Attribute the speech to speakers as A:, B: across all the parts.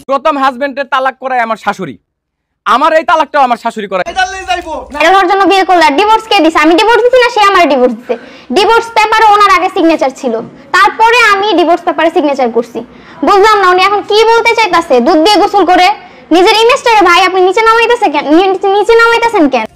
A: প্রথম হাজবেন্ডের তালাক করায় আমার শাশুড়ি, আমার এই তালাকটাও আমার শাশুড়ি করায়।
B: এর জন্য বিয়ে করলে ডিভোর্স কে দিছে? আমি ডিভোর্স দিছি না, সে আমার ডিভোর্স দিছে। ডিভোর্স পেপারে ওনার আগে সিগনেচার ছিল, তারপরে আমি ডিভোর্স পেপারে সিগনেচার করছি। বুঝলাম না উনি এখন কি বলতে চাইতাছে। দুধ দিয়ে গোসল করে নিজের ইমেজটাকে ভাই আপনি নিচে নামাইতেছেন কেন? নিচে নামাইতেছেন কেন?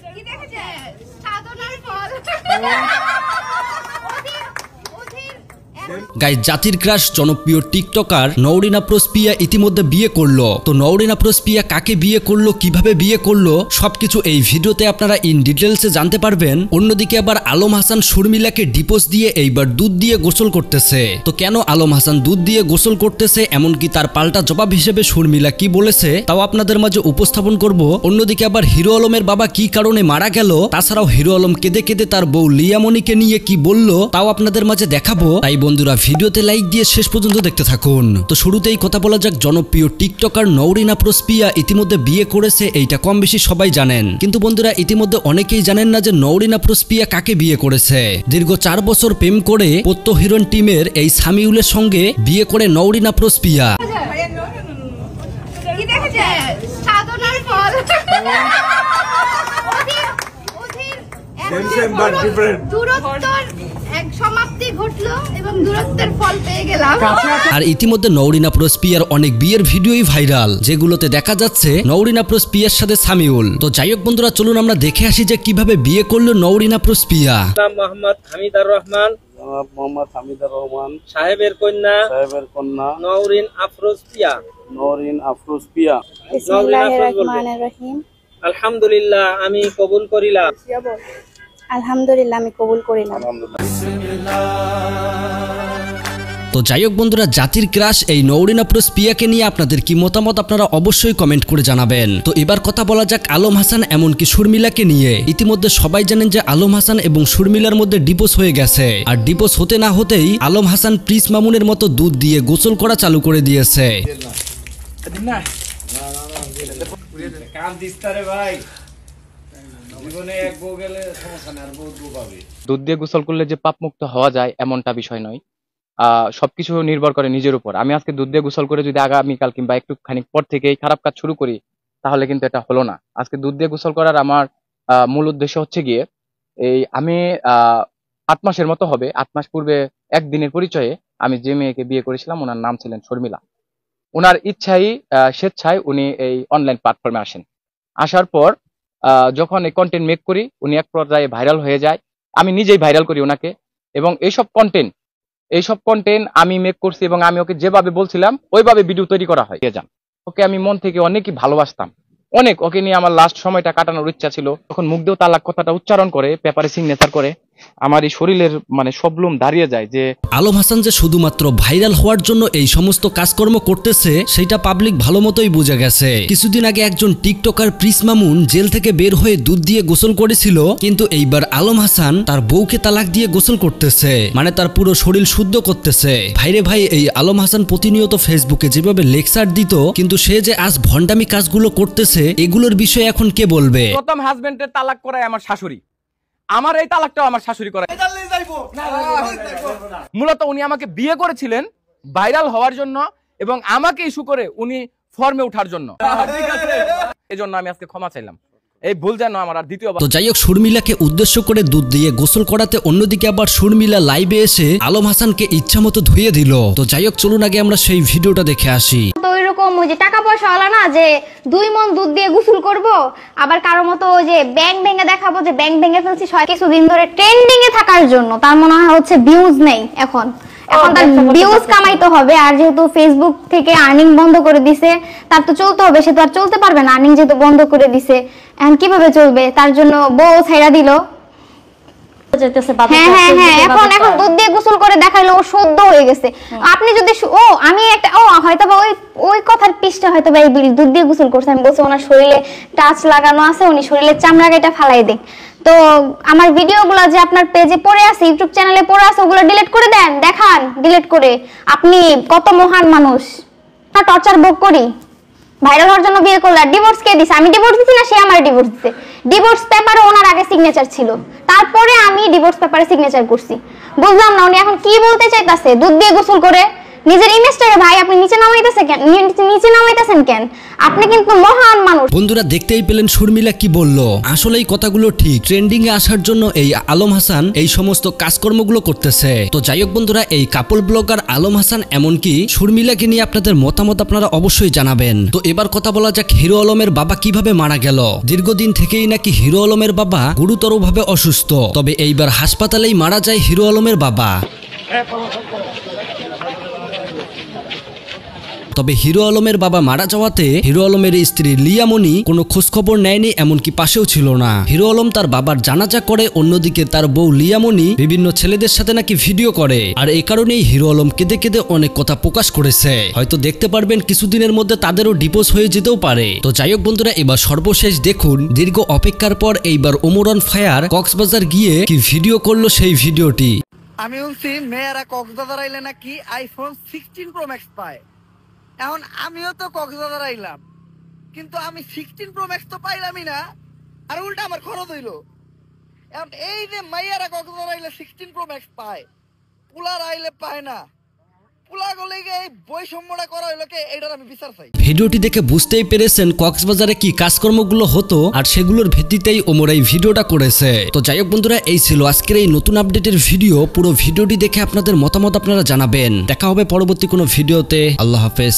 C: গাইস, জাতির ক্রাশ জনপ্রিয় টিকটকার নওরিন আফরোজ পিয়া ইতিমধ্যে বিয়ে করলো। তো নওরিন আফরোজ পিয়া কাকে বিয়ে করলো, কিভাবে বিয়ে করলো, সবকিছু এই ভিডিওতে আপনারা ইন ডিটেলসে জানতে পারবেন। অন্যদিকে আবার আলম হাসান শর্মিলাকে ডিভোর্স দিয়ে এইবার দুধ দিয়ে গোসল করতেছে। তো কেন আলম হাসান দুধ দিয়ে গোসল করতেছে, এমনকি তার পাল্টা জবাব হিসেবে শর্মিলা কি বলেছে তাও আপনাদের মাঝে উপস্থাপন করব। অন্যদিকে আবার হিরো আলমের বাবা কি কারণে মারা গেল, তাছাড়াও হিরো আলম কেঁদে কেঁদে তার বউ লিয়ামনিকে নিয়ে কি বলল তাও আপনাদের মাঝে দেখাবো। তাই বন্ধুরা ভিডিওতে লাইক দিয়ে শেষ পর্যন্ত দেখতে থাকুন। তো শুরুতেই কথা বলা যাক, জনপ্রিয় টিকটকার নওরিন আফরোজ পিয়া ইতিমধ্যে বিয়ে করেছে, এইটা কম বেশি সবাই জানেন। কিন্তু বন্ধুরা ইতিমধ্যে অনেকেই জানেন না যে নওরিন আফরোজ পিয়া কাকে বিয়ে করেছে। দীর্ঘ 4 বছর প্রেম করে পদ্ম হিরণ টিমের এই সামিউলের সঙ্গে বিয়ে করে নওরিন আফরোজ পিয়া। আর ইতিমধ্যে নওরিন আফরোজ পিয়ার অনেক বিয়ের ভিডিওই ভাইরাল, যেগুলোতে দেখা যাচ্ছে নওরিন আফরোজ পিয়ার সাথে সামিউল। তো যাই হোক বন্ধুরা, চলুন আমরা দেখে আসি যে কিভাবে বিয়ে করলো নওরিন আফরোজ পিয়া।
A: মোহাম্মদ হামিদার রহমান,
D: মোহাম্মদ হামিদার রহমান
A: সাহেবের কন্যা নওরিন আফরোজ পিয়া।
B: বিসমিল্লাহির রহমানির রহিম।
A: আলহামদুলিল্লাহ আমি কবুল করিলাম।
B: আলহামদুলিল্লাহ আমি কবুল করিলাম।
C: তো যাই হোক বন্ধুরা, জাতির ক্রাশ এই নওরিন আফরোজ পিয়াকে নিয়ে আপনাদের কি মতামত আপনারা অবশ্যই কমেন্ট করে জানাবেন। তো এবার কথা বলা যাক আলম হাসান এমনকি শর্মিলাকে নিয়ে। ইতিমধ্যে সবাই জানেন যে আলম হাসান এবং শর্মিলার মধ্যে ডিভোর্স হয়ে গেছে। আর ডিভোর্স হতে না হতেই আলম হাসান প্রিন্স মামুনের মতো দুধ দিয়ে গোসল করা চালু করে দিয়েছে।
A: দুধ দিয়ে গোসল করলে যে পাপ মুক্ত হওয়া যায় এমনটা বিষয় নয়, সবকিছু নির্ভর করে নিজের উপর। আমি আজকে দুধ দিয়ে গোসল করে যদি আগামীকাল কিংবা একটু খানিক পর থেকে এই খারাপ কাজ শুরু করি তাহলে কিন্তু এটা হলো না। আজকে দুধ দিয়ে গোসল করার আমার মূল উদ্দেশ্য হচ্ছে গিয়ে এই আমি 8 মাসের মতো হবে, 8 মাস পূর্বে একদিনের পরিচয়ে আমি যে মেয়েকে বিয়ে করেছিলাম ওনার নাম ছিলেন শর্মিলা। ওনার স্বেচ্ছায় উনি এই অনলাইন প্ল্যাটফর্মে আসেন। আসার পর যখন এই কন্টেন্ট মেক করি উনি এক পর্যায়ে ভাইরাল হয়ে যায়। আমি নিজেই ভাইরাল করি ওনাকে, এবং এইসব কন্টেন্ট আমি মেক করছি এবং আমি ওকে যেভাবে বলছিলাম ওইভাবে ভিডিও তৈরি করা হয়। ওকে আমি মন থেকে অনেকই ভালোবাসতাম, অনেক ওকে নিয়ে আমার লাস্ট সময়টা কাটানোর ইচ্ছা ছিল। তখন মুখ দিয়েও তালাক কথাটা উচ্চারণ করে পেপারে সিগনেচার করে আমার এই শরীরের সব লোম দাঁড়িয়ে যায়। যে
C: আলম হাসান যে শুধুমাত্র ভাইরাল হওয়ার জন্য এই সমস্ত কাজকর্ম করতেছে সেটা পাবলিক ভালো মতোই বুঝে গেছে। কিছুদিন আগে একজন টিকটকার প্রিন্স মামুন জেল থেকে বের হয়ে দুধ দিয়ে গোসল করেছিল, কিন্তু এইবার আলম হাসান তার বউকে তালাক দিয়ে গোসল করতেছে, মানে তার পুরো শরীর শুদ্ধ করতেছে। ভাইরে ভাই, এই আলম হাসান প্রতিনিয়ত ফেসবুকে যেভাবে লেকচার দিত, কিন্তু সে যে আজ ভণ্ডামি কাজগুলো করতেছে এগুলোর বিষয়ে এখন কে বলবে?
A: প্রথম হাজবেন্ডের তালাক করায় আমার শাশুড়ি, আমার এই তালাকটাও আমার শাশুড়ি করায়। মূলত উনি আমাকে বিয়ে করেছিলেন ভাইরাল হওয়ার জন্য এবং আমাকে ইস্যু করে উনি ফর্মে ওঠার জন্য। এজন্য আমি আজকে ক্ষমা চাইলাম, এই ভুল যেন আমার আর দ্বিতীয়বার।
C: তো যাই হোক, শর্মিলাকে উদ্দেশ্য করে দুধ দিয়ে গোসল করাতে অন্যদিকে আবার শর্মিলা লাইভে এসে আলম হাসানকে ইচ্ছা মতো ধুয়ে দিল। তো যাই হোক, চলুন আগে আমরা সেই ভিডিওটা দেখে আসি।
B: তো ওইরকম ওই যে টাকা পয়সা হলো না যে 2 মণ দুধ দিয়ে গোসল করব, আবার কারো মতো ওই যে ব্যাংক ভেঙে দেখাবো যে ব্যাংক ভেঙে ফেলছি। কিছুদিন ধরে ট্রেন্ডিং এ থাকার জন্য তার মনে হয় হচ্ছে ভিউজ নেই, এখন তার ভিউজ কামাইতে হবে। আর যেহেতু ফেসবুক থেকে আর্নিং বন্ধ করে দিছে, তার তো চলতে হবে, সে তো আর চলতে পারবে না, আর্নিং যেহেতু বন্ধ করে দিছে। এখন কিভাবে চলবে? তার জন্য বউ ছাইড়া দিল। এখন দুধ দিয়ে গোসল করে দেখাইলো ও শুদ্ধ হয়ে গেছে। আপনি যদি আমি একটা হয়তো ওই কথার পিসটা হয়তো এই দুধ দিয়ে গোসল করছে, আমি বলছি ওনার শরীরে টাচ লাগানো আছে, উনি শরীরের চামড়া কেটে ফালাই দেন। তো আমার ভিডিওগুলো যে আপনার পেজে পড়ে আছে, ইউটিউব চ্যানেলে পড়ে আছে, ওগুলো ডিলিট করে দেন, দেখান ডিলিট করে। আপনি কত মহান মানুষ, টর্চার ভোগ করি ভাইরাল হওয়ার জন্য বিয়ে করলে। আর ডিভোর্স কে দিছে? আমি ডিভোর্স দিছি না, সে আমার ডিভোর্স দিছে। ডিভোর্স পেপারে ওনার আগে সিগনেচার ছিল, তারপরে আমি ডিভোর্স পেপারে সিগনেচার করছি। বুঝলাম না উনি এখন কি বলতে চাইতাছে। দুধ দিয়ে গোসল করে নিজের ইমেজটাকে ভাই আপনি নিচে নামাইতেছেন কেন? আপনি কিন্তু মহান মানুষ।
C: বন্ধুরা দেখতেই পেলেন শর্মিলা কি বলল। আসলে এই কথাগুলো ঠিক, ট্রেন্ডিং এ আসার জন্য এই আলম হাসান এই সমস্ত কাজকর্মগুলো করতেছে। তো যাই হোক বন্ধুরা, এই কাপল ব্লগার আলম হাসান এমনকি শর্মিলাকে নিয়ে আপনাদের মতামত আপনারা অবশ্যই জানাবেন। তো এবার কথা বলা যাক হিরো আলমের বাবা কিভাবে মারা গেল। দীর্ঘদিন থেকেই নাকি হিরো আলমের বাবা গুরুতরভাবে অসুস্থ, তবে এইবার হাসপাতালেই মারা যায় হিরো আলমের বাবা। তবে হিরো আলমের বাবা মারা যাওয়াতে হিরো আলমের স্ত্রী লিয়ামনি কোনো খোঁজখবর নেয়নি, এমনকি পাশেও ছিল না। হিরো আলম তার বাবার জানাজা করে, অন্যদিকে তার বউ লিয়ামনি বিভিন্ন ছেলেদের সাথে নাকি ভিডিও করে। আর এই কারণেই হিরো আলম কেঁদে কেঁদে অনেক কথা প্রকাশ করেছে। হয়তো দেখতে পারবেন কিছুদিনের মধ্যে তাদেরও ডিভোর্স হয়ে যেতেও পারে। তো যাই হোক বন্ধুরা, এবার সর্বশেষ দেখুন দীর্ঘ অপেক্ষার পর এইবার ওমর অন ফায়ার কক্সবাজার গিয়ে কি ভিডিও করলো সেই ভিডিওটি।
E: আমি শুনছি মেয়েরা কক্সবাজার আইলে নাকি আইফোন 16 প্রো ম্যাক্স পায়। এখন আমিও তো কক্সবাজার আইলাম, কিন্তু আমি 16 প্রো ম্যাক্স তো পাইলামই না, আর উল্টা আমার খরচ হইলো। এখন এই যে মাইয়ারা কক্সবাজার আইলে 16 প্রো ম্যাক্স পায়, পুলার আইলে পায় না, পুলা গলে এই বৈষম্যটা করা হইলো কে, এটার আমি বিচার চাই।
C: ভিডিওটি দেখে বুঝতেই পেরেছেন কক্সবাজারে কি কাজকর্মগুলো হতো, আর সেগুলোর ভিত্তিতেই ওমর এই ভিডিওটা করেছে। তো যাই হোক বন্ধুরা, এই ছিল আজকের এই নতুন আপডেটের ভিডিও। পুরো ভিডিওটি দেখে আপনাদের মতামত আপনারা জানাবেন। দেখা হবে পরবর্তী কোনো ভিডিওতে। আল্লাহ হাফেজ।